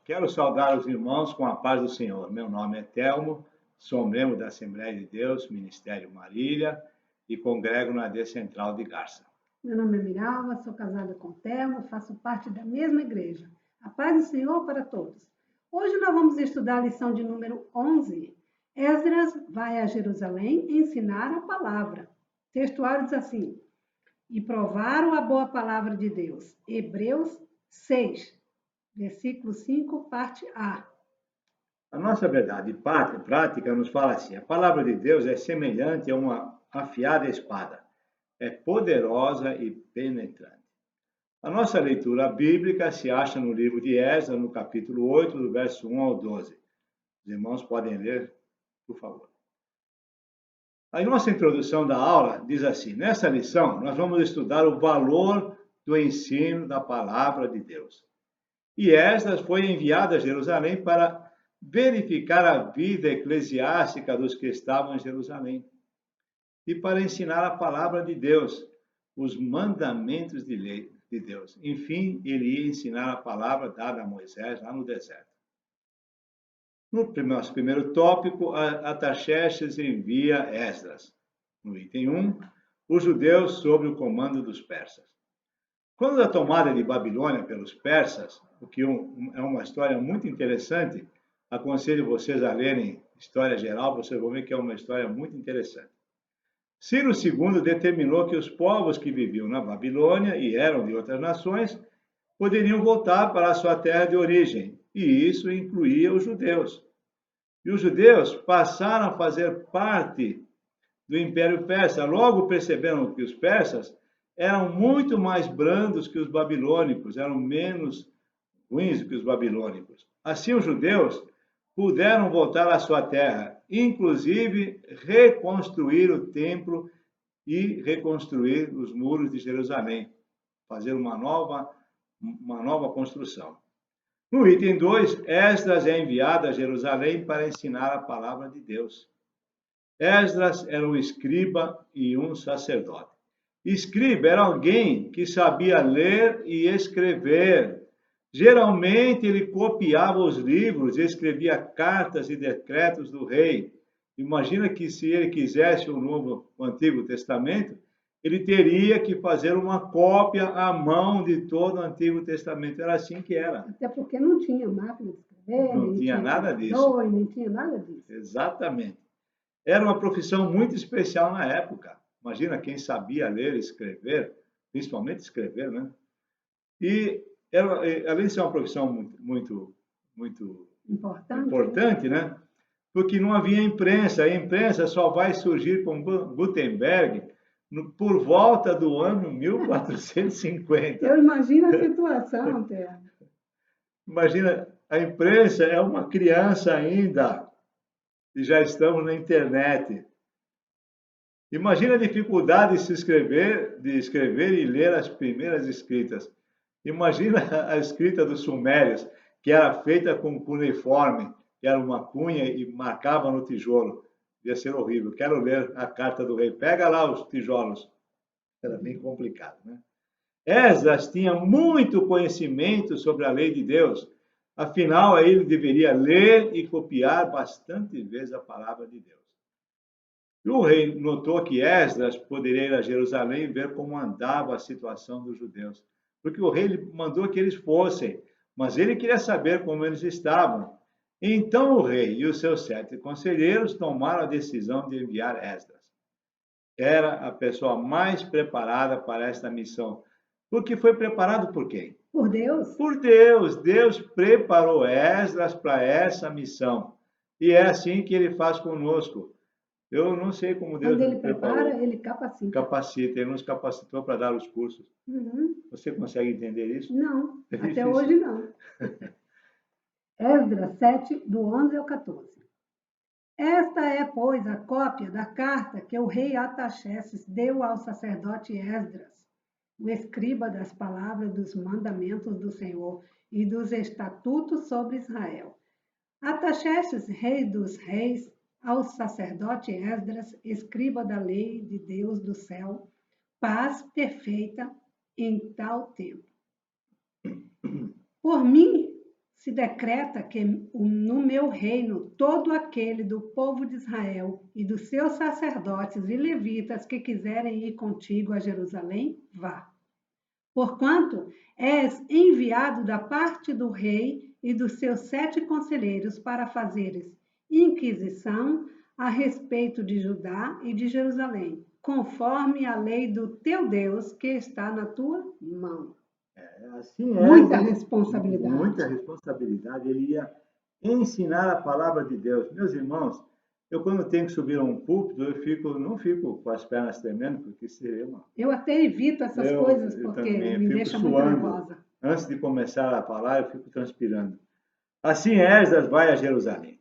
Quero saudar os irmãos com a paz do Senhor. Meu nome é Telmo, sou membro da Assembleia de Deus, Ministério Marília, e congrego na AD Central de Garça. Meu nome é Miralva, sou casada com Telmo, faço parte da mesma igreja. A paz do Senhor para todos. Hoje nós vamos estudar a lição de número 11. Esdras vai a Jerusalém ensinar a palavra. O textuário diz assim: e provaram a boa palavra de Deus. Hebreus 6, versículo 5, parte A. A nossa verdade prática nos fala assim: a palavra de Deus é semelhante a uma afiada espada, é poderosa e penetrante. A nossa leitura bíblica se acha no livro de Esdras, no capítulo 8, do verso 1 ao 12. Os irmãos podem ler, por favor. A nossa introdução da aula diz assim: nessa lição, nós vamos estudar o valor do ensino da palavra de Deus. E Esdras foi enviado a Jerusalém para verificar a vida eclesiástica dos que estavam em Jerusalém e para ensinar a palavra de Deus, os mandamentos de lei de Deus. Enfim, ele ia ensinar a palavra dada a Moisés lá no deserto. No nosso primeiro tópico, Artaxerxes envia Esdras. No item 1, os judeus sob o comando dos persas. Quando a tomada de Babilônia pelos persas, o que é uma história muito interessante, aconselho vocês a lerem História Geral, vocês vão ver que é uma história muito interessante. Ciro II determinou que os povos que viviam na Babilônia e eram de outras nações poderiam voltar para a sua terra de origem, e isso incluía os judeus. E os judeus passaram a fazer parte do Império Persa. Logo perceberam que os persas eram muito mais brandos que os babilônicos, eram menos ruins que os babilônicos. Assim, os judeus puderam voltar à sua terra, inclusive reconstruir o templo e reconstruir os muros de Jerusalém, fazer uma nova construção. No item 2, Esdras é enviado a Jerusalém para ensinar a palavra de Deus. Esdras era um escriba e um sacerdote. Escriba era alguém que sabia ler e escrever. Geralmente ele copiava os livros e escrevia cartas e decretos do rei. Imagina que se ele quisesse o Antigo Testamento, ele teria que fazer uma cópia à mão de todo o Antigo Testamento. Era assim que era. Até porque não tinha máquina de escrever, Não tinha nada disso. Nem tinha nada disso. Exatamente. Era uma profissão muito especial na época. Imagina quem sabia ler e escrever, principalmente escrever, né? E além de ser uma profissão muito importante, né? Porque não havia imprensa. A imprensa só vai surgir com Gutenberg por volta do ano 1450. Eu imagino a situação, Terra. Imagina, a imprensa é uma criança ainda e já estamos na internet. Imagina a dificuldade de escrever e ler as primeiras escritas. Imagina a escrita dos sumérios, que era feita com cuneiforme, que era uma cunha e marcava no tijolo. Ia ser horrível. Quero ler a carta do rei. Pega lá os tijolos. Era bem complicado, né? Esdras tinha muito conhecimento sobre a lei de Deus. Afinal, ele deveria ler e copiar bastante vezes a palavra de Deus. E o rei notou que Esdras poderia ir a Jerusalém e ver como andava a situação dos judeus. Porque o rei mandou que eles fossem, mas ele queria saber como eles estavam. Então o rei e os seus 7 conselheiros tomaram a decisão de enviar Esdras. Era a pessoa mais preparada para esta missão. Porque foi preparado por quem? Por Deus. Por Deus. Deus preparou Esdras para essa missão. E é assim que ele faz conosco. Eu não sei como Deus Quando ele preparou. prepara, ele capacita. Capacita, ele nos capacitou para dar os cursos. Uhum. Você consegue entender isso? Não, até hoje não. Esdras 7, do 11 ao 14. Esta é, pois, a cópia da carta que o rei Artaxerxes deu ao sacerdote Esdras, o escriba das palavras dos mandamentos do Senhor e dos estatutos sobre Israel. Artaxerxes, rei dos reis, ao sacerdote Esdras, escriba da lei de Deus do céu, paz perfeita em tal tempo. Por mim se decreta que no meu reino todo aquele do povo de Israel e dos seus sacerdotes e levitas que quiserem ir contigo a Jerusalém, vá. Porquanto és enviado da parte do rei e dos seus 7 conselheiros para fazeres inquisição a respeito de Judá e de Jerusalém, conforme a lei do teu Deus que está na tua mão. Assim Muita responsabilidade. Muita responsabilidade. Ele ia ensinar a palavra de Deus. Meus irmãos, eu quando tenho que subir a um púlpito, não fico com as pernas tremendo, porque seria uma... Eu até evito essas coisas, porque me deixa muito nervosa. Antes de começar a falar, eu fico transpirando. Assim Esdras vai a Jerusalém.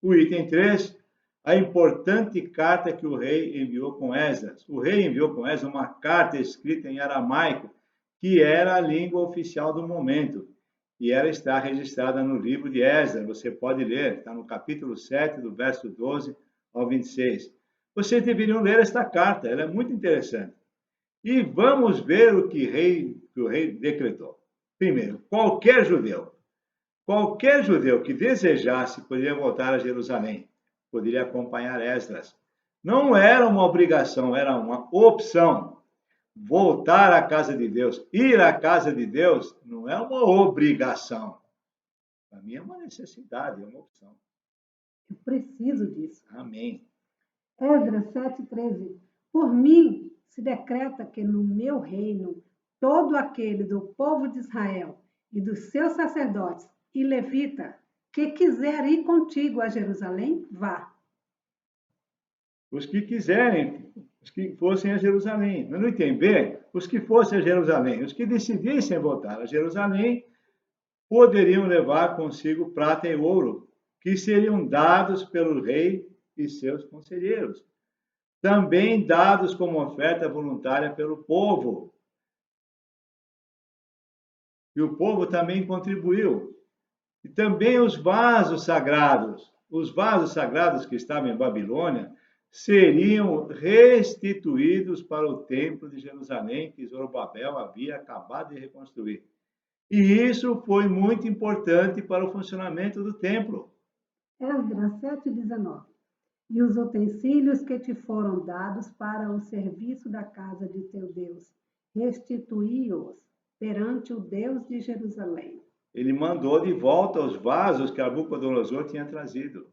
O item 3, a importante carta que o rei enviou com Esdras. O rei enviou com Esdras uma carta escrita em aramaico, que era a língua oficial do momento, e ela está registrada no livro de Esdras. Você pode ler, está no capítulo 7, do verso 12 ao 26. Vocês deveriam ler esta carta, ela é muito interessante. E vamos ver o que o rei decretou. Primeiro, qualquer judeu que desejasse poderia voltar a Jerusalém, poderia acompanhar Esdras. Não era uma obrigação, era uma opção. Voltar à casa de Deus, ir à casa de Deus, não é uma obrigação. Para mim é uma necessidade, é uma opção. Eu preciso disso. Amém. Esdras 7,13. Por mim se decreta que no meu reino todo aquele do povo de Israel e dos seus sacerdotes e levita que quiser ir contigo a Jerusalém, vá. Os que quiserem, os que fossem a Jerusalém. Mas não entender, os que fossem a Jerusalém, os que decidissem voltar a Jerusalém, poderiam levar consigo prata e ouro, que seriam dados pelo rei e seus conselheiros. Também dados como oferta voluntária pelo povo. E o povo também contribuiu. E também os vasos sagrados que estavam em Babilônia, seriam restituídos para o templo de Jerusalém, que Zorobabel havia acabado de reconstruir. E isso foi muito importante para o funcionamento do templo. Esdras 7,19. E os utensílios que te foram dados para o serviço da casa de teu Deus, restituí-os perante o Deus de Jerusalém. Ele mandou de volta os vasos que Nabucodonosor tinha trazido.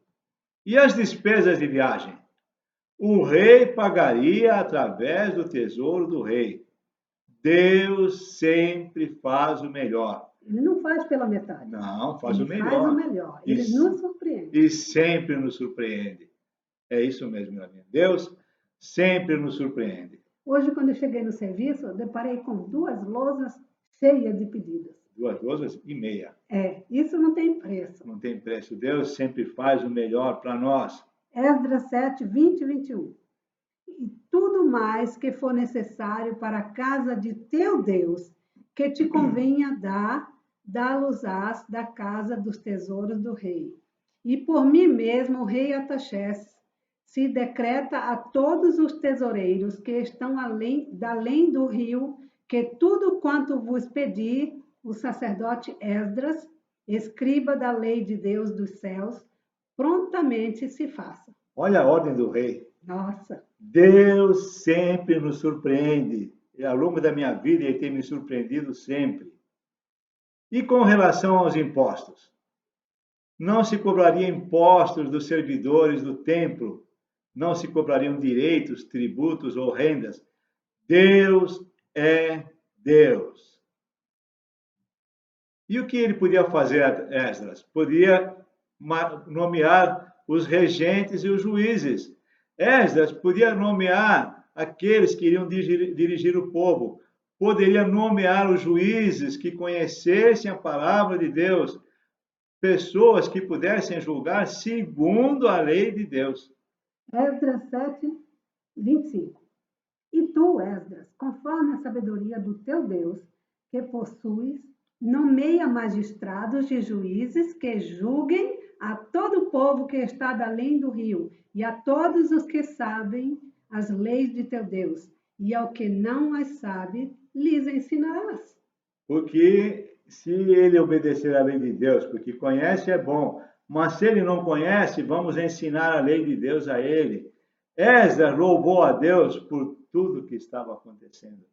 E as despesas de viagem? O rei pagaria através do tesouro do rei. Deus sempre faz o melhor. Ele não faz pela metade. Não, faz o melhor. Ele faz o melhor. Ele nos surpreende. E sempre nos surpreende. É isso mesmo, meu amigo. Deus sempre nos surpreende. Hoje, quando eu cheguei no serviço, eu deparei com 2 lousas cheias de pedidos. 2 lousas e meia. Isso não tem preço. Não tem preço. Deus sempre faz o melhor para nós. Esdras 7, 20 e 21. E tudo mais que for necessário para a casa de teu Deus, que te convenha dá-los-ás da casa dos tesouros do rei. E por mim mesmo, o rei Artaxerxes, se decreta a todos os tesoureiros que estão além do rio, que tudo quanto vos pedir, o sacerdote Esdras, escriba da lei de Deus dos céus, prontamente se faça. Olha a ordem do rei. Nossa! Deus sempre nos surpreende. E ao longo da minha vida, ele tem me surpreendido sempre. E com relação aos impostos? Não se cobraria impostos dos servidores do templo. Não se cobrariam direitos, tributos ou rendas. Deus é Deus. E o que ele podia fazer, Esdras? Podia nomear os regentes e os juízes. Esdras podia nomear aqueles que iriam dirigir o povo. Poderia nomear os juízes que conhecessem a palavra de Deus. Pessoas que pudessem julgar segundo a lei de Deus. Esdras 7, 25. E tu, Esdras, conforme a sabedoria do teu Deus, que possuis, nomeia magistrados e juízes que julguem a todo o povo que está além do rio, e a todos os que sabem as leis de teu Deus, e ao que não as sabe, lhes ensinarás. Porque se ele obedecer à lei de Deus, porque conhece é bom, mas se ele não conhece, vamos ensinar a lei de Deus a ele. Esdras louvou a Deus por tudo que estava acontecendo,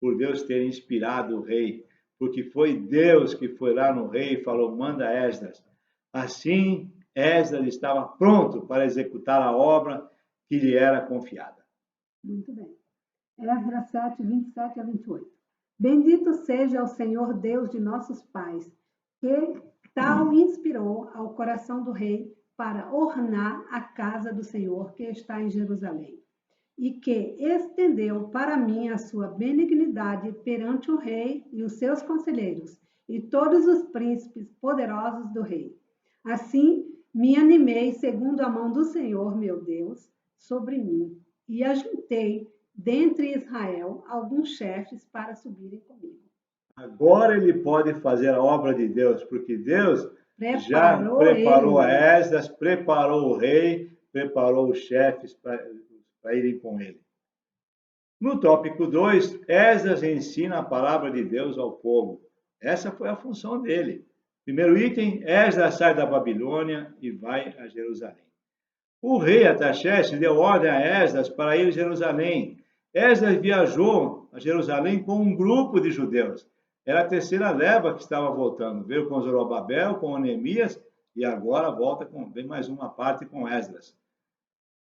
por Deus ter inspirado o rei, porque foi Deus que foi lá no rei e falou: manda Esdras. Assim, Esdras estava pronto para executar a obra que lhe era confiada. Muito bem. Esdras 7, 27 a 28. Bendito seja o Senhor Deus de nossos pais, que tal inspirou ao coração do rei para ornar a casa do Senhor que está em Jerusalém, e que estendeu para mim a sua benignidade perante o rei e os seus conselheiros, e todos os príncipes poderosos do rei. Assim me animei segundo a mão do Senhor, meu Deus, sobre mim, e ajuntei dentre Israel alguns chefes para subirem comigo. Agora ele pode fazer a obra de Deus, porque Deus já Preparou preparou a ele. Esdras, preparou o rei, preparou os chefes para irem com ele. No tópico 2, Esdras ensina a palavra de Deus ao povo. Essa foi a função dele. Primeiro item, Esdras sai da Babilônia e vai a Jerusalém. O rei Artaxerxes deu ordem a Esdras para ir a Jerusalém. Esdras viajou a Jerusalém com um grupo de judeus. Era a terceira leva que estava voltando. Veio com Zorobabel, com Neemias e agora volta com vem mais uma parte com Esdras.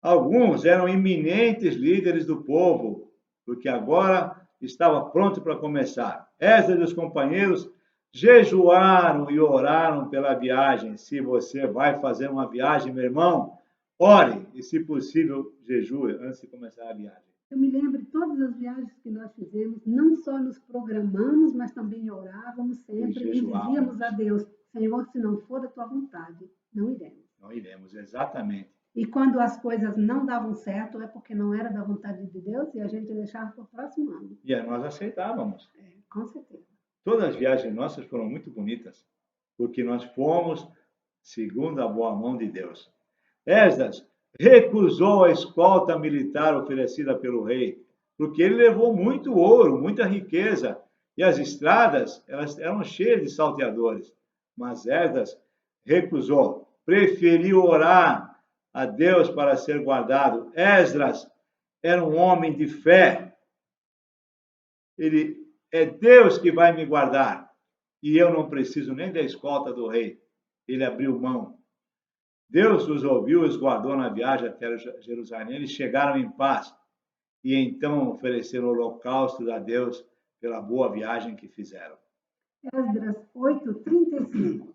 Alguns eram eminentes líderes do povo, porque agora estava pronto para começar. Esdras e os companheiros jejuaram e oraram pela viagem. Se você vai fazer uma viagem, meu irmão, ore e, se possível, jejue antes de começar a viagem. Eu me lembro de todas as viagens que nós fizemos, não só nos programamos, mas também orávamos sempre e dizíamos a Deus: Senhor, se não for da tua vontade, não iremos. Não iremos, exatamente. E quando as coisas não davam certo, é porque não era da vontade de Deus e a gente deixava para o próximo ano. E nós aceitávamos. Com certeza. Todas as viagens nossas foram muito bonitas, porque nós fomos segundo a boa mão de Deus. Esdras recusou a escolta militar oferecida pelo rei, porque ele levou muito ouro, muita riqueza, e as estradas elas eram cheias de salteadores. Mas Esdras recusou, preferiu orar a Deus para ser guardado. Esdras era um homem de fé. Ele é Deus que vai me guardar, e eu não preciso nem da escolta do rei. Ele abriu mão. Deus os ouviu e os guardou na viagem até Jerusalém. Eles chegaram em paz e então ofereceram holocausto a Deus pela boa viagem que fizeram. Esdras 8:35.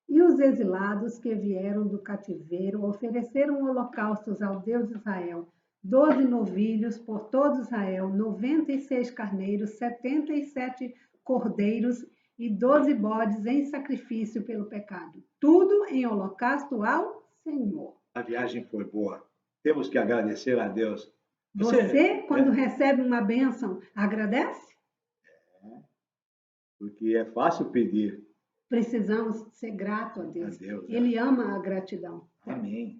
E os exilados que vieram do cativeiro ofereceram holocaustos ao Deus de Israel, 12 novilhos por todo Israel, 96 carneiros, 77 cordeiros e 12 bodes em sacrifício pelo pecado. Tudo em holocausto ao Senhor. A viagem foi boa. Temos que agradecer a Deus. Você quando recebe uma bênção, agradece? Porque é fácil pedir. Precisamos ser gratos a Deus. Ele ama a gratidão. Amém.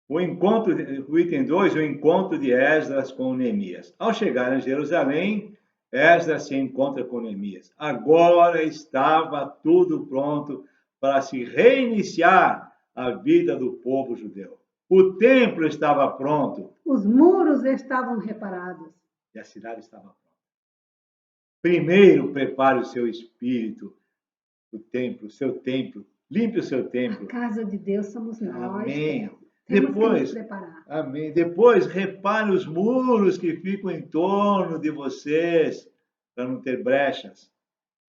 O item 2, o encontro de Esdras com Neemias. Ao chegar em Jerusalém, Esdras se encontra com Neemias. Agora estava tudo pronto para se reiniciar a vida do povo judeu. O templo estava pronto. Os muros estavam reparados. E a cidade estava pronta. Primeiro, prepare o seu espírito, o templo, o seu templo. Limpe o seu templo. A casa de Deus somos nós. Amém. Depois, preparar. Amém. Depois, repare os muros que ficam em torno de vocês, para não ter brechas.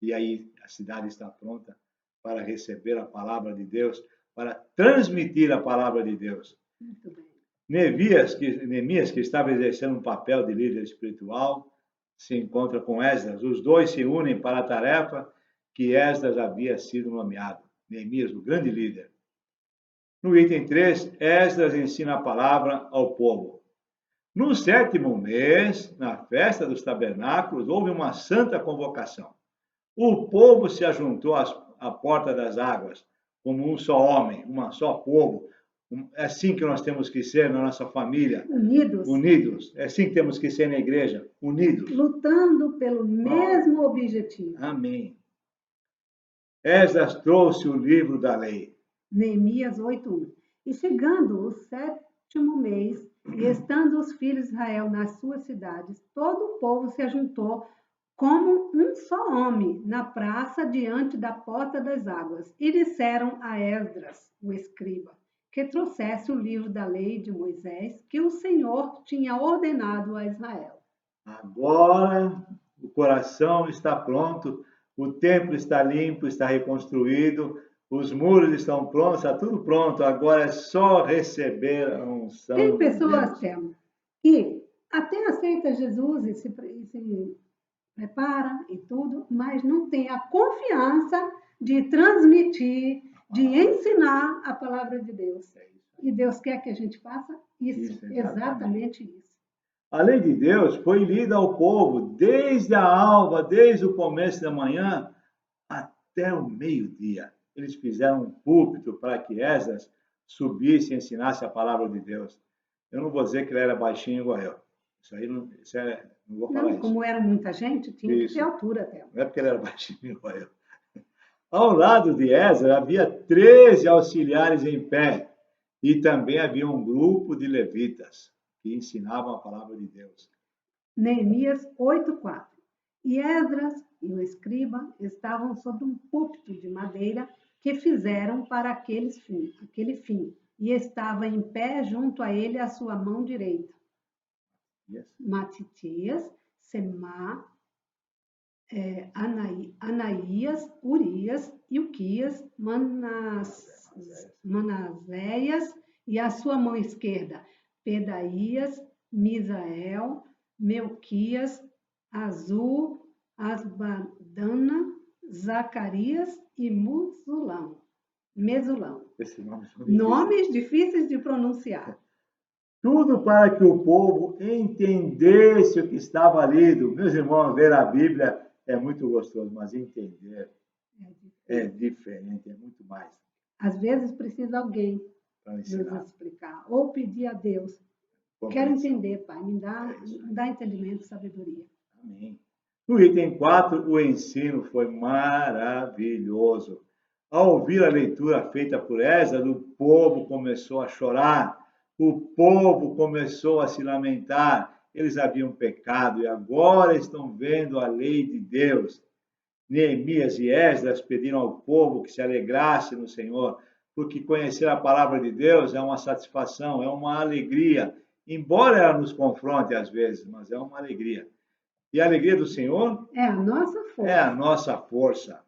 E aí a cidade está pronta para receber a palavra de Deus, para transmitir a palavra de Deus. Muito bem. Neemias, que estava exercendo um papel de líder espiritual, se encontra com Esdras. Os dois se unem para a tarefa que Esdras havia sido nomeado. Neemias, o grande líder. No item 3, Esdras ensina a palavra ao povo. No 7º mês, na festa dos tabernáculos, houve uma santa convocação. O povo se ajuntou à porta das águas, como um só homem, um só povo. É assim que nós temos que ser na nossa família. Unidos. Unidos. É assim que temos que ser na igreja. Unidos. Lutando pelo mesmo objetivo. Amém. Esdras trouxe o livro da lei. Neemias 8:1. E chegando o 7º mês, e estando os filhos de Israel nas suas cidades, todo o povo se ajuntou como um só homem na praça diante da porta das águas, e disseram a Esdras, o escriba, que trouxesse o livro da lei de Moisés, que o Senhor tinha ordenado a Israel. Agora o coração está pronto, o templo está limpo, está reconstruído, os muros estão prontos, está tudo pronto. Agora é só receber a unção Tem de pessoas, Deus. Thelma, que até aceita Jesus e se prepara e tudo, mas não tem a confiança de transmitir, de ensinar a palavra de Deus. E Deus quer que a gente faça isso, exatamente isso. A lei de Deus foi lida ao povo desde a alva, desde o começo da manhã até o meio-dia. Eles fizeram um púlpito para que Esdras subisse e ensinasse a palavra de Deus. Eu não vou dizer que ele era baixinho igual eu. Não vou falar isso. Como era muita gente, tinha que ter altura até. Não é porque ele era baixinho igual eu. Ao lado de Esdras havia 13 auxiliares em pé e também havia um grupo de levitas que ensinavam a palavra de Deus. Neemias 8:4. E Esdras e o escriba estavam sobre um púlpito de madeira que fizeram para aquele fim, e estava em pé junto a ele a sua mão direita. Matitias, Semá, Anaías, Urias, Ilquias, Manaséias, e a sua mão esquerda, Pedaías, Misael, Melquias, Azul, Asbadana, Zacarias e Mesulão. Nomes difíceis de pronunciar. Tudo para que o povo entendesse o que estava lido. Meus irmãos, ver a Bíblia é muito gostoso, mas entender é diferente, é muito mais. Às vezes precisa alguém nos explicar, ou pedir a Deus. Quero entender, Pai, me dá entendimento, sabedoria. Amém. No item 4, o ensino foi maravilhoso. Ao ouvir a leitura feita por Esdras, o povo começou a chorar. O povo começou a se lamentar. Eles haviam pecado e agora estão vendo a lei de Deus. Neemias e Esdras pediram ao povo que se alegrasse no Senhor, porque conhecer a palavra de Deus é uma satisfação, é uma alegria, embora ela nos confronte às vezes, mas é uma alegria. E a alegria do Senhor é a nossa força. É a nossa força.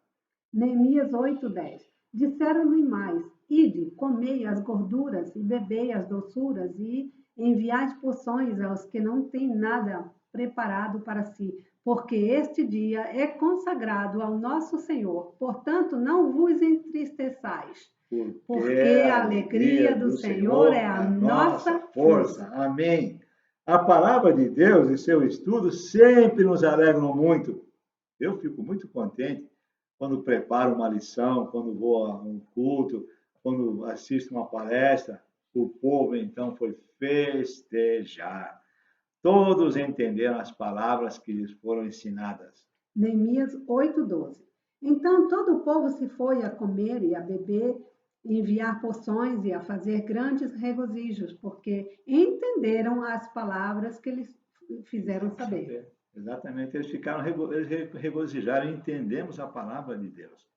Neemias 8:10. Disseram-lhe mais: ide, comei as gorduras e bebei as doçuras e enviai porções aos que não têm nada preparado para si, porque este dia é consagrado ao nosso Senhor. Portanto, não vos entristeçais, porque a alegria do Senhor é a nossa força. Amém. A palavra de Deus e seu estudo sempre nos alegram muito. Eu fico muito contente quando preparo uma lição, quando vou a um culto, quando assisto uma palestra. O povo, então, foi festejar. Todos entenderam as palavras que lhes foram ensinadas. Neemias 8:12. Então todo o povo se foi a comer e a beber, enviar porções e a fazer grandes regozijos, porque entenderam as palavras que eles fizeram saber. Exatamente, eles regozijaram e entendemos a palavra de Deus.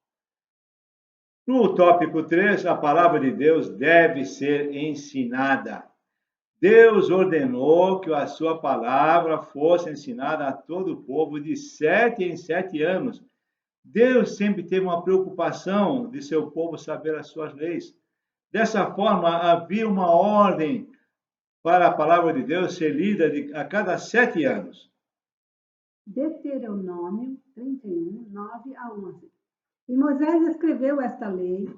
No tópico 3, a palavra de Deus deve ser ensinada. Deus ordenou que a sua palavra fosse ensinada a todo o povo de 7 em 7 anos. Deus sempre teve uma preocupação de seu povo saber as suas leis. Dessa forma, havia uma ordem para a palavra de Deus ser lida a cada 7 anos. Deuteronômio 31, 9-11. E Moisés escreveu esta lei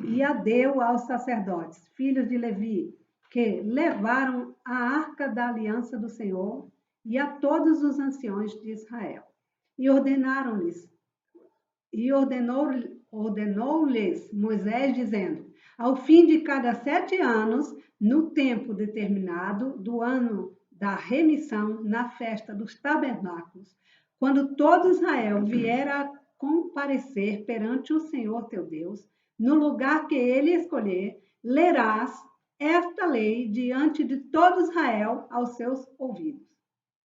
e a deu aos sacerdotes, filhos de Levi, que levaram a arca da aliança do Senhor, e a todos os anciões de Israel. E ordenou-lhes Moisés, dizendo: ao fim de cada 7 anos, no tempo determinado do ano da remissão, na festa dos tabernáculos, quando todo Israel vier a comparecer perante o Senhor teu Deus, no lugar que ele escolher, lerás esta lei diante de todo Israel aos seus ouvidos.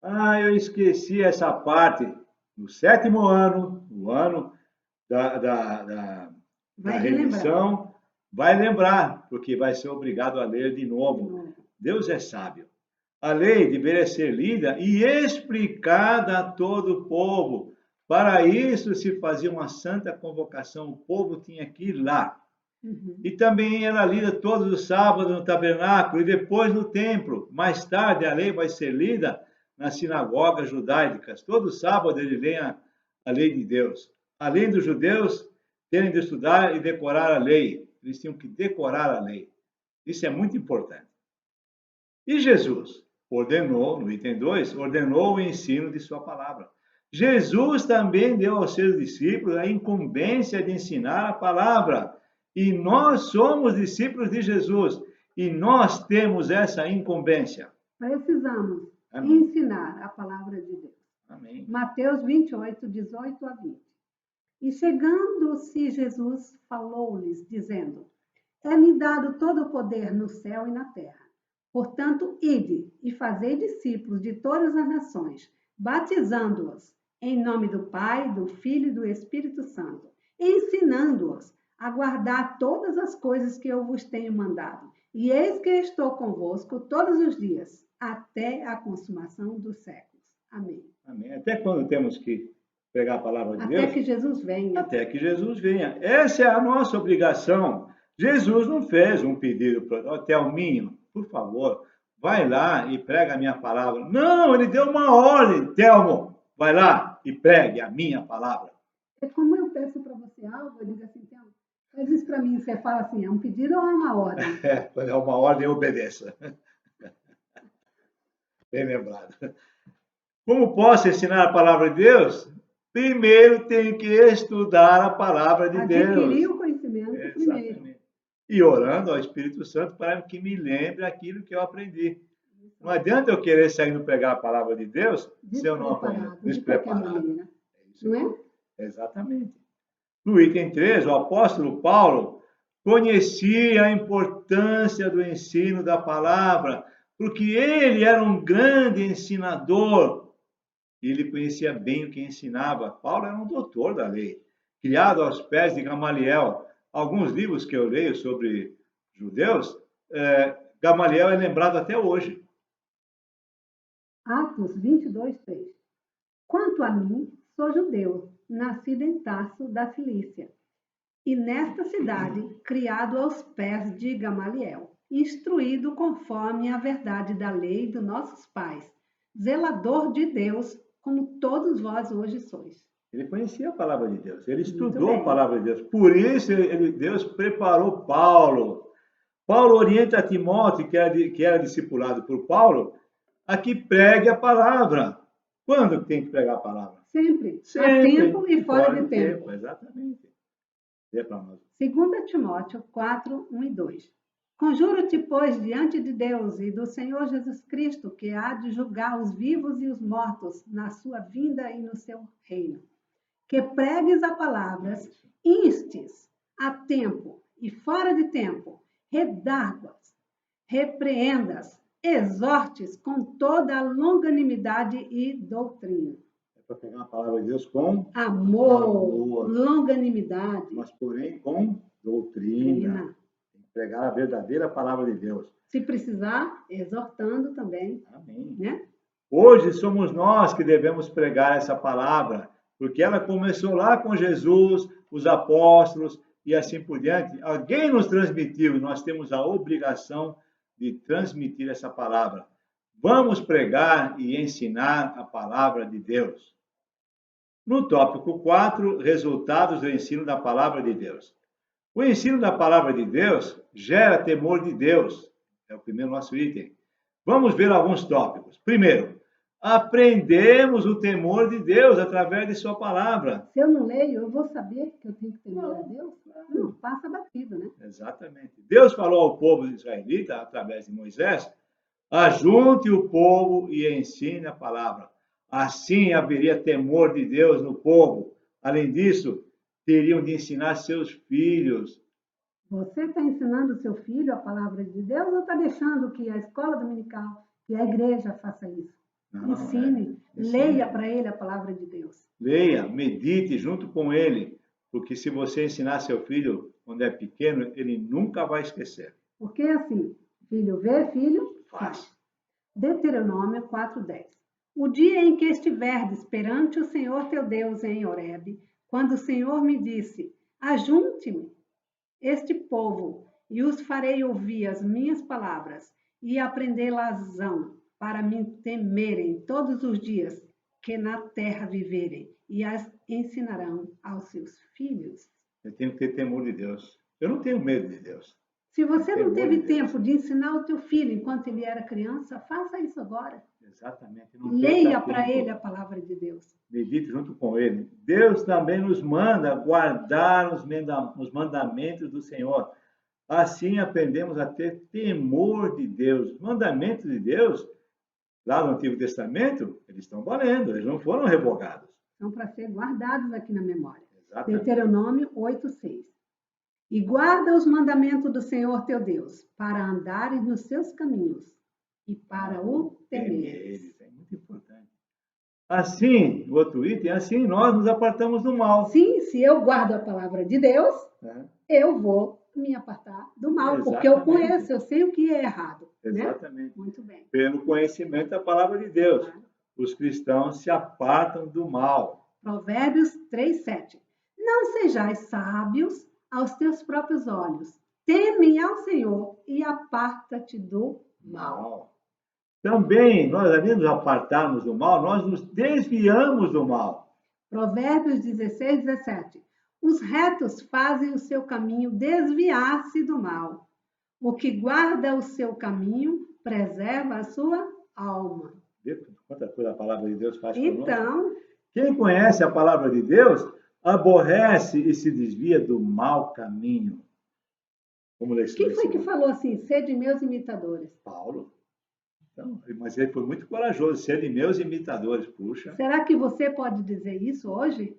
Ah, eu esqueci essa parte. No 7º ano, o ano da Vai relembrar. remissão, vai lembrar, porque vai ser obrigado a ler de novo. Deus é sábio. A lei deveria ser lida e explicada a todo o povo. Para isso se fazia uma santa convocação, o povo tinha que ir lá. E também era lida todos os sábados no tabernáculo e depois no templo. Mais tarde a lei vai ser lida nas sinagogas judaicas. Todo sábado eles leem a lei de Deus. Além dos judeus terem de estudar e decorar a lei, eles tinham que decorar a lei. Isso é muito importante. E Jesus ordenou, no item 2, ordenou o ensino de sua palavra. Jesus também deu aos seus discípulos a incumbência de ensinar a palavra. E nós somos discípulos de Jesus. E nós temos essa incumbência. Precisamos Amém. ensinar a palavra de Deus. Amém. Mateus 28, 18 a 20. E chegando-se Jesus, falou-lhes, dizendo: É-me dado todo o poder no céu e na terra. Portanto, ide e fazei discípulos de todas as nações, batizando-os em nome do Pai, do Filho e do Espírito Santo, ensinando-os a guardar todas as coisas que eu vos tenho mandado. E eis que estou convosco todos os dias, até a consumação dos séculos. Amém. Amém. Até quando temos que pregar a palavra de Deus? Até que Jesus venha. Até que Jesus venha. Essa é a nossa obrigação. Jesus não fez um pedido para Telminho, por favor, vai lá e prega a minha palavra. Não, ele deu uma ordem. Telmo, vai lá e pregue a minha palavra. É como eu peço para você algo, eu digo assim, Telmo, faz isso para mim. Você fala assim, é um pedido ou é uma ordem? Quando é uma ordem, eu obedeço. Bem lembrado. Como posso ensinar a palavra de Deus? Primeiro tenho que estudar a palavra de Deus. Adquirir o conhecimento Exatamente. primeiro. E orando ao Espírito Santo para que me lembre aquilo que eu aprendi. Não adianta eu querer sair no pregar a palavra de Deus se eu não aprendo. Despreparado. Não é? Exatamente. No item 3, o apóstolo Paulo conhecia a importância do ensino da palavra, porque ele era um grande ensinador. Ele conhecia bem o que ensinava. Paulo era um doutor da lei, criado aos pés de Gamaliel. Alguns livros que eu leio sobre judeus, Gamaliel é lembrado até hoje. Atos 22, 3. Quanto a mim, sou judeu, nascido em Tarso da Cilícia, e nesta cidade, criado aos pés de Gamaliel, instruído conforme a verdade da lei dos nossos pais, zelador de Deus, como todos vós hoje sois. Ele conhecia a palavra de Deus, ele estudou a palavra de Deus. Por isso, Deus preparou Paulo. Paulo orienta Timóteo, que era discipulado por Paulo, a que pregue a palavra. Quando tem que pregar a palavra? Sempre. Sempre. A tempo e fora de tempo. Exatamente. Dê para nós. 2 Timóteo 4, 1 e 2. Conjuro-te, pois, diante de Deus e do Senhor Jesus Cristo, que há de julgar os vivos e os mortos na sua vinda e no seu reino, que pregues a palavras, instes a tempo e fora de tempo, redarguas, repreendas, exortes com toda a longanimidade e doutrina. É para pegar a palavra de Deus com amor, longanimidade, mas porém com doutrina. Tem que pregar a verdadeira palavra de Deus. Se precisar, exortando também. Amém. Né? Hoje somos nós que devemos pregar essa palavra, porque ela começou lá com Jesus, os apóstolos e assim por diante. Alguém nos transmitiu e nós temos a obrigação de transmitir essa palavra. Vamos pregar e ensinar a palavra de Deus. No tópico 4, resultados do ensino da palavra de Deus. O ensino da palavra de Deus gera temor de Deus. É o primeiro nosso item. Vamos ver alguns tópicos. Primeiro, aprendemos o temor de Deus através de sua palavra. Se eu não leio, eu vou saber que eu tenho que temer a Deus? Não, passa batido, né? Exatamente. Deus falou ao povo israelita, através de Moisés, ajunte o povo e ensine a palavra. Assim haveria temor de Deus no povo. Além disso, teriam de ensinar seus filhos. Você está ensinando seu filho a palavra de Deus ou está deixando que a escola dominical, que a igreja faça isso? Não, Ensine, leia para ele a palavra de Deus. Leia, medite junto com ele, porque se você ensinar seu filho quando é pequeno, ele nunca vai esquecer. Porque assim, filho vê, filho Faz. Deuteronômio 4:10. O dia em que estiverdes perante o Senhor teu Deus em Horebe, quando o Senhor me disse: ajunte-me este povo e os farei ouvir as minhas palavras e aprendê-las-ão para me temerem todos os dias que na terra viverem e as ensinarão aos seus filhos. Eu tenho que ter temor de Deus. Eu não tenho medo de Deus. Se você não teve Temor de Deus. tempo de ensinar o teu filho enquanto ele era criança, faça isso agora. Exatamente. Não Leia perca para tempo. ele a palavra de Deus. Medite junto com ele. Deus também nos manda guardar os mandamentos do Senhor. Assim aprendemos a ter temor de Deus. Os mandamentos de Deus, lá no Antigo Testamento, eles estão valendo, eles não foram revogados. São para ser guardados aqui na memória. Exatamente. Deuteronômio 8:6. E guarda os mandamentos do Senhor teu Deus, para andares nos seus caminhos e para o temeres. É muito importante. Assim, o outro item, assim nós nos apartamos do mal. Sim, se eu guardo a palavra de Deus, eu vou me apartar do mal, porque eu conheço, eu sei o que é errado. Exatamente. Né? Muito bem. Pelo conhecimento da palavra de Deus, os cristãos se apartam do mal. Provérbios 3:7. Não sejais sábios aos teus próprios olhos. Teme ao Senhor e aparta-te do mal. Também, nós, além de nos apartarmos do mal, nós nos desviamos do mal. Provérbios 16:17. Os retos fazem o seu caminho desviar-se do mal. O que guarda o seu caminho preserva a sua alma. Vê quanta coisa a palavra de Deus faz conosco? Então, quem conhece a palavra de Deus aborrece e se desvia do mau caminho. Vamos ler isso. Quem foi que falou assim? Sede meus imitadores. Paulo. Então, mas ele foi muito corajoso. Sede meus imitadores. Puxa. Será que você pode dizer isso hoje?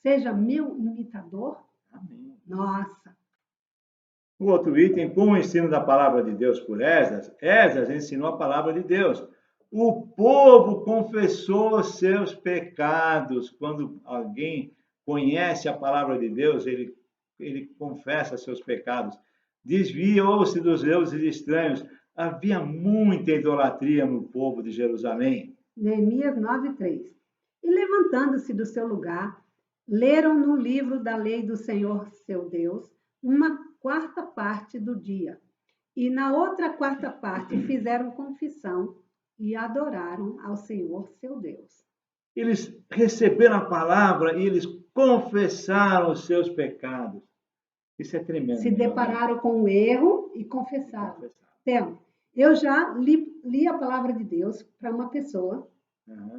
Seja meu imitador? Amém. Nossa. O outro item, com o ensino da palavra de Deus por Esdras, Esdras ensinou a palavra de Deus. O povo confessou seus pecados. Quando alguém conhece a palavra de Deus, ele confessa seus pecados. Desviou-se dos deuses estranhos. Havia muita idolatria no povo de Jerusalém. Neemias 9:3. E levantando-se do seu lugar, leram no livro da lei do Senhor seu Deus uma quarta parte do dia. E na outra quarta parte fizeram confissão e adoraram ao Senhor seu Deus. Eles receberam a palavra e eles confessaram os seus pecados. Isso é tremendo. Se depararam com o erro e confessaram. Então, eu já li a palavra de Deus para uma pessoa,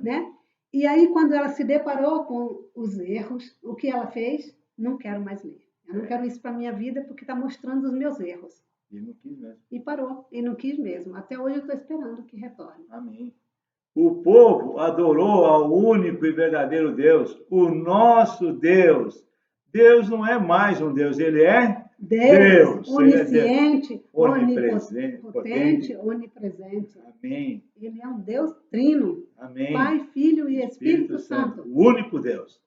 né? E aí, quando ela se deparou com os erros, o que ela fez? Não quero mais ler. Eu não quero isso para a minha vida porque está mostrando os meus erros. E não quis mesmo. E parou. E não quis mesmo. Até hoje eu estou esperando que retorne. Amém. O povo adorou ao único e verdadeiro Deus, o nosso Deus. Deus não é mais um Deus, ele é Deus. Onisciente, onipotente, onipresente. Amém. Ele é um Deus trino. Amém. Pai, Filho e Espírito Santo. O único Deus.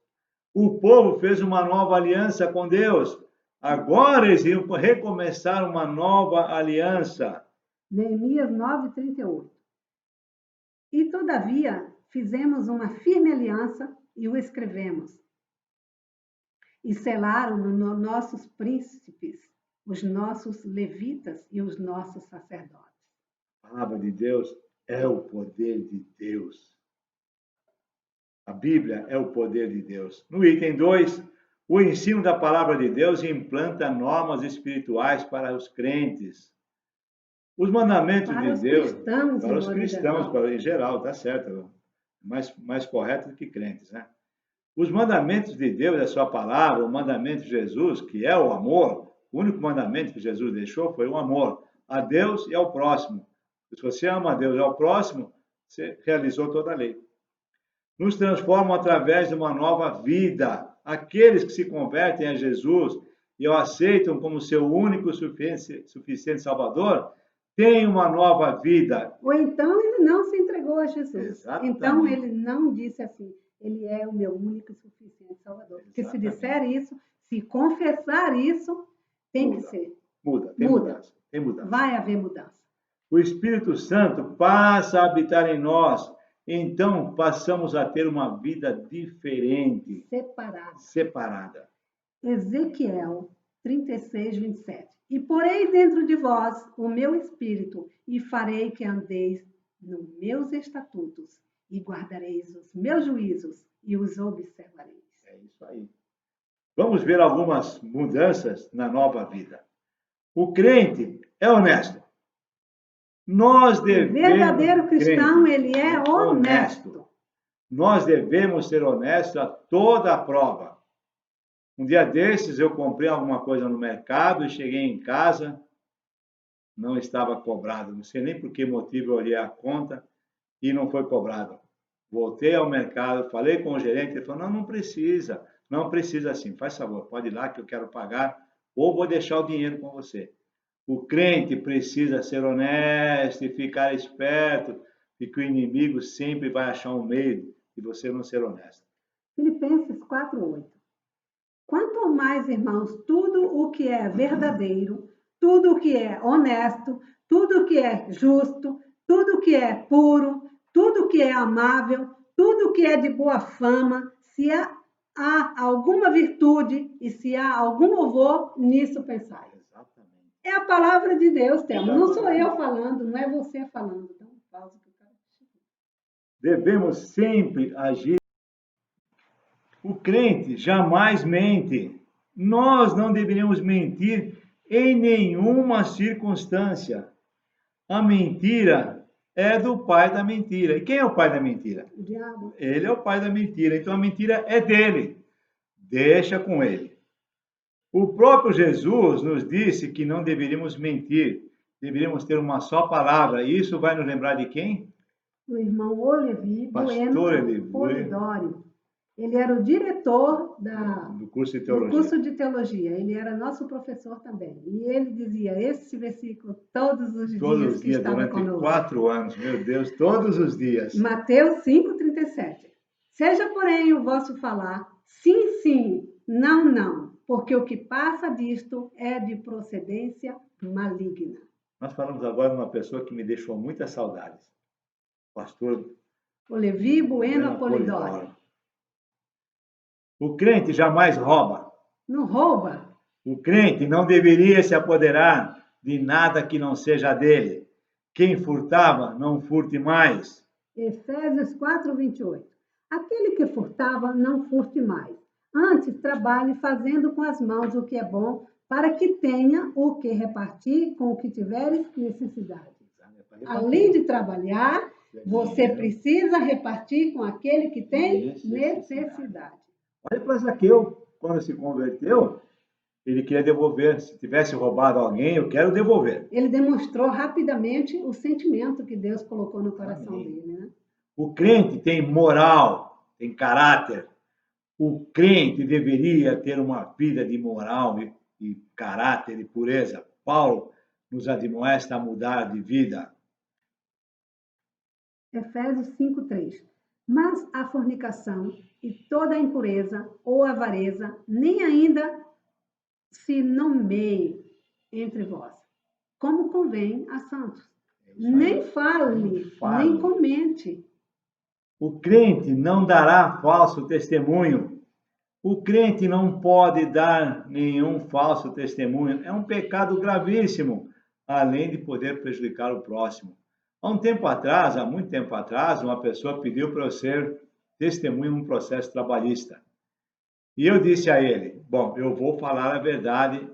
O povo fez uma nova aliança com Deus. Agora eles iam recomeçar uma nova aliança. Neemias 9:38. E todavia fizemos uma firme aliança e o escrevemos. E selaram nossos príncipes, os nossos levitas e os nossos sacerdotes. A palavra de Deus é o poder de Deus. A Bíblia é o poder de Deus. No item 2, o ensino da palavra de Deus implanta normas espirituais para os crentes. Os mandamentos de Deus, para os cristãos, em geral, tá certo, mais correto do que crentes, né? Os mandamentos de Deus, a sua palavra, o mandamento de Jesus, que é o amor, o único mandamento que Jesus deixou foi o amor a Deus e ao próximo. Se você ama a Deus e ao próximo, você realizou toda a lei. Nos transformam através de uma nova vida. aqueles que se convertem a Jesus e o aceitam como seu único suficiente Salvador, têm uma nova vida. Ou então ele não se entregou a Jesus. Exatamente. Então ele não disse assim, ele é o meu único e suficiente Salvador. Porque Exatamente. se disser isso, se confessar isso, tem Muda. que ser. Tem Muda. mudança. Tem mudança. Vai haver mudança. O Espírito Santo passa a habitar em nós, então passamos a ter uma vida diferente, separada. Ezequiel 36, 27. E porei dentro de vós o meu espírito, e farei que andeis nos meus estatutos, e guardareis os meus juízos, e os observareis. É isso aí. Vamos ver algumas mudanças na nova vida. O crente é honesto. Nós devemos, o verdadeiro cristão, ele é honesto. Nós devemos ser honestos a toda a prova. Um dia desses eu comprei alguma coisa no mercado e cheguei em casa, não estava cobrado. Não sei nem por que motivo eu olhei a conta e não foi cobrado. Voltei ao mercado, falei com o gerente, ele falou, não precisa assim, faz favor, pode ir lá que eu quero pagar ou vou deixar o dinheiro com você. O crente precisa ser honesto e ficar esperto, porque o inimigo sempre vai achar um meio de você não ser honesto. Filipenses 4:8. Quanto ao mais, irmãos, tudo o que é verdadeiro, tudo o que é honesto, tudo o que é justo, tudo o que é puro, tudo o que é amável, tudo o que é de boa fama, se há alguma virtude e se há algum louvor, nisso pensai. Exatamente. É a palavra de Deus, Thelma. Não sou eu falando, não é você falando. Então, pausa que eu quero. Devemos sempre agir. O crente jamais mente. Nós não deveríamos mentir em nenhuma circunstância. A mentira é do pai da mentira. E quem é o pai da mentira? O diabo. Ele é o pai da mentira. Então a mentira é dele. Deixa com ele. O próprio Jesus nos disse que não deveríamos mentir. Deveríamos ter uma só palavra. E isso vai nos lembrar de quem? O irmão Olevi Bueno Polidório. Ele era o diretor do curso de teologia. Ele era nosso professor também. E ele dizia esse versículo todos os dias que estava conosco. Durante 4 anos, meu Deus, todos os dias. Mateus 5:37. Seja, porém, o vosso falar sim, sim, não, não, porque o que passa disto é de procedência maligna. Nós falamos agora de uma pessoa que me deixou muitas saudades. Pastor Olevi Bueno Polidório. O crente jamais rouba. Não rouba. O crente não deveria se apoderar de nada que não seja dele. Quem furtava, não furte mais. Efésios 4:28. Aquele que furtava, não furte mais. Antes, trabalhe fazendo com as mãos o que é bom, para que tenha o que repartir com o que tiveres necessidade. Além de trabalhar, você precisa repartir com aquele que tem necessidade. Olha para Zaqueu, quando se converteu, ele queria devolver. Se tivesse roubado alguém, eu quero devolver. Ele demonstrou rapidamente o sentimento que Deus colocou no coração dele, né? O crente tem moral, tem caráter. O crente deveria ter uma vida de moral e caráter e pureza. Paulo nos admoesta a mudar de vida. Efésios 5:3. Mas a fornicação e toda a impureza ou avareza nem ainda se nomeie entre vós, como convém a santos. Nem fale, nem comente. O crente não dará falso testemunho. O crente não pode dar nenhum falso testemunho. É um pecado gravíssimo, além de poder prejudicar o próximo. Há muito tempo atrás, uma pessoa pediu para eu ser testemunha num processo trabalhista. E eu disse a ele, bom, eu vou falar a verdade,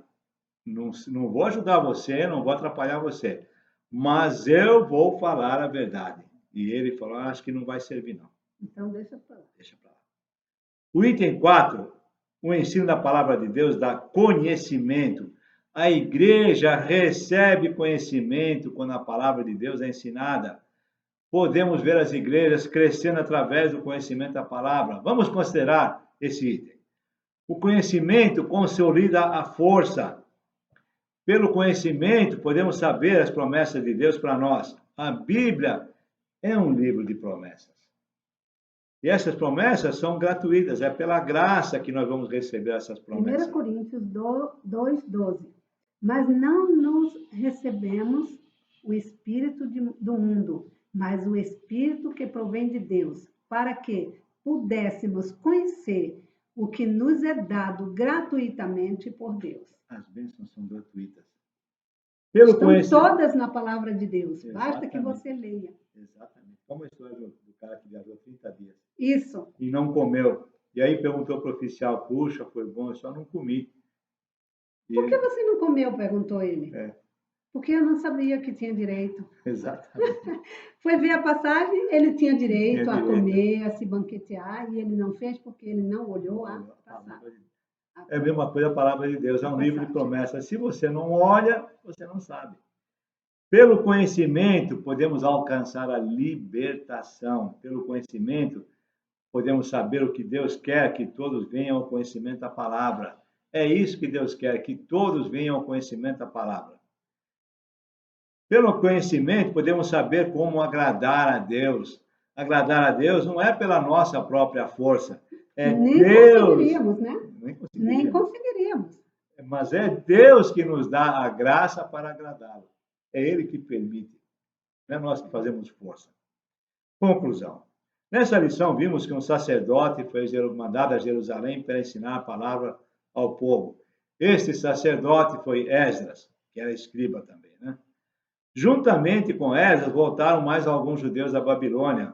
não vou ajudar você, não vou atrapalhar você, mas eu vou falar a verdade. E ele falou, acho que não vai servir não. Então deixa para lá. Deixa para lá. O item 4, o ensino da palavra de Deus dá conhecimento. A igreja recebe conhecimento quando a palavra de Deus é ensinada. Podemos ver as igrejas crescendo através do conhecimento da palavra. Vamos considerar esse item. O conhecimento consolida a força. Pelo conhecimento, podemos saber as promessas de Deus para nós. A Bíblia é um livro de promessas. E essas promessas são gratuitas. É pela graça que nós vamos receber essas promessas. 1 Coríntios 2:12. Mas não nos recebemos o Espírito do mundo, mas o Espírito que provém de Deus, para que pudéssemos conhecer o que nos é dado gratuitamente por Deus. As bênçãos são gratuitas. Pelo Estão todas na palavra de Deus. Basta que você leia. Exatamente. Como a história do cara que viajou 30 dias. Isso. E não comeu. E aí perguntou para o oficial, puxa, foi bom, eu só não comi. Por que você não comeu? Perguntou ele. Porque eu não sabia que tinha direito. Exatamente. Foi ver a passagem, ele tinha direito a comer, a se banquetear, e ele não fez porque ele não olhou a passagem. É a mesma coisa a palavra de Deus, é um livro de promessas. Se você não olha, você não sabe. Pelo conhecimento, podemos alcançar a libertação. Pelo conhecimento, podemos saber o que Deus quer, que todos venham ao conhecimento da palavra. É isso que Deus quer, que todos venham ao conhecimento da palavra. Pelo conhecimento, podemos saber como agradar a Deus. Agradar a Deus não é pela nossa própria força. É Nem Deus. Conseguiríamos, né? Nem conseguiríamos. Mas é Deus que nos dá a graça para agradá-lo. É Ele que permite. Não é nós que fazemos força. Conclusão. Nessa lição, vimos que um sacerdote foi mandado a Jerusalém para ensinar a palavra ao povo. Este sacerdote foi Esdras, que era escriba também, né? Juntamente com Esdras, voltaram mais alguns judeus da Babilônia.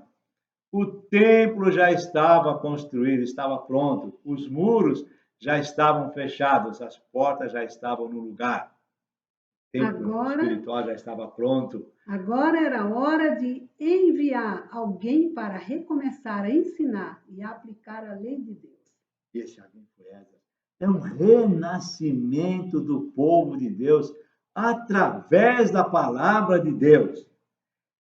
O templo já estava construído, estava pronto. Os muros já estavam fechados, as portas já estavam no lugar. O templo espiritual já estava pronto. Agora era hora de enviar alguém para recomeçar a ensinar e aplicar a lei de Deus. Esse alguém foi Esdras. É um renascimento do povo de Deus através da palavra de Deus.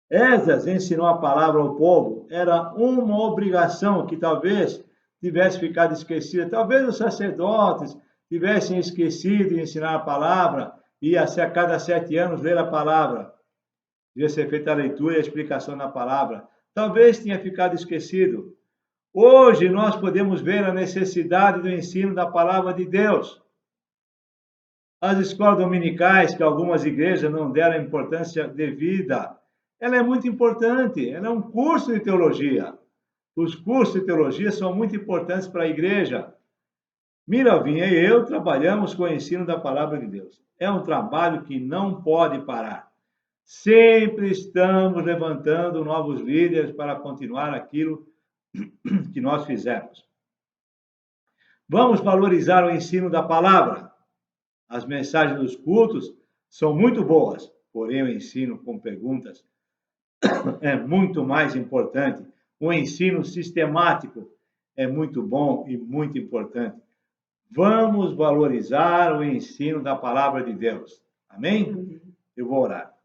Esdras ensinou a palavra ao povo, era uma obrigação que talvez tivesse ficado esquecida. Talvez os sacerdotes tivessem esquecido de ensinar a palavra e a cada 7 anos ler a palavra. Devia ser feita a leitura e a explicação da palavra. Talvez tenha ficado esquecido. Hoje nós podemos ver a necessidade do ensino da palavra de Deus. As escolas dominicais, que algumas igrejas não deram a importância devida, ela é muito importante, ela é um curso de teologia. Os cursos de teologia são muito importantes para a igreja. Miravinha e eu trabalhamos com o ensino da palavra de Deus. É um trabalho que não pode parar. Sempre estamos levantando novos líderes para continuar aquilo que nós fizemos. Vamos valorizar o ensino da palavra. As mensagens dos cultos são muito boas, porém o ensino com perguntas é muito mais importante. O ensino sistemático é muito bom e muito importante. Vamos valorizar o ensino da palavra de Deus. Amém? Eu vou orar.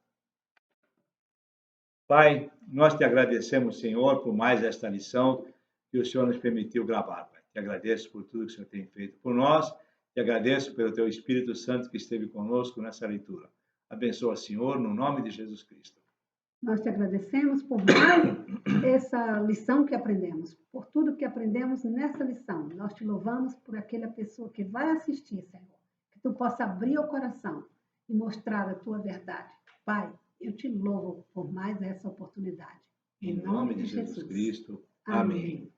Pai, nós te agradecemos, Senhor, por mais esta lição que o Senhor nos permitiu gravar. Pai. Te agradeço por tudo que o Senhor tem feito por nós. Te agradeço pelo teu Espírito Santo que esteve conosco nessa leitura. Abençoa, Senhor, no nome de Jesus Cristo. Nós te agradecemos por mais essa lição que aprendemos, por tudo que aprendemos nessa lição. Nós te louvamos por aquela pessoa que vai assistir, Senhor. Que tu possa abrir o coração e mostrar a tua verdade. Pai, eu te louvo por mais essa oportunidade. Em nome de Jesus Cristo. Amém.